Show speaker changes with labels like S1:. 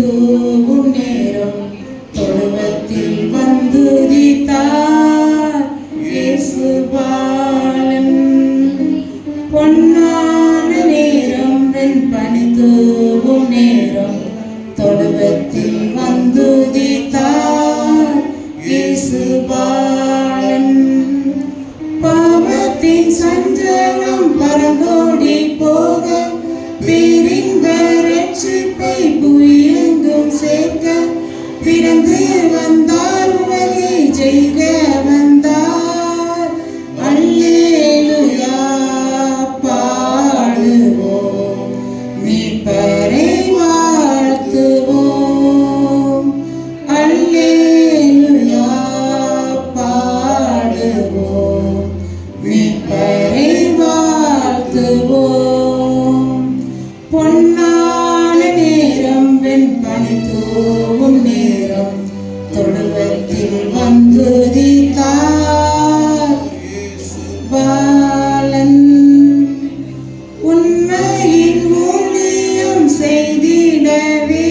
S1: தூவும் நேரம் தொழுவத்தில் வந்துதித்தார் இயேசு பாலன். பொன்னான நேரம் வெண்பனி தூவும் நேரம் தொழுவத்தில் வந்துதித்தார் இயேசு பாலன். பாவத்தின் சஞ்சலம் பறந்தோடி போக பிரிந்த ரட்சிப்பை புயங்கும் சேர்க்க பிறந்து வந்தார், உலகை ஜெயிக்க வந்தார். அல்லேலூயா பாடுவோம், மீட்பரை வாழ்த்துவோம். அல்லேலூயா பாடுவோம், மீட்பரை வாழ்த்துவோம். பொன்னான நேரம் வெண்பனி தூவும் நேரம் தொழுவத்தில் வந்துதித்தார் பாலன். உண்மையின் ஊழியம் செய்திடவே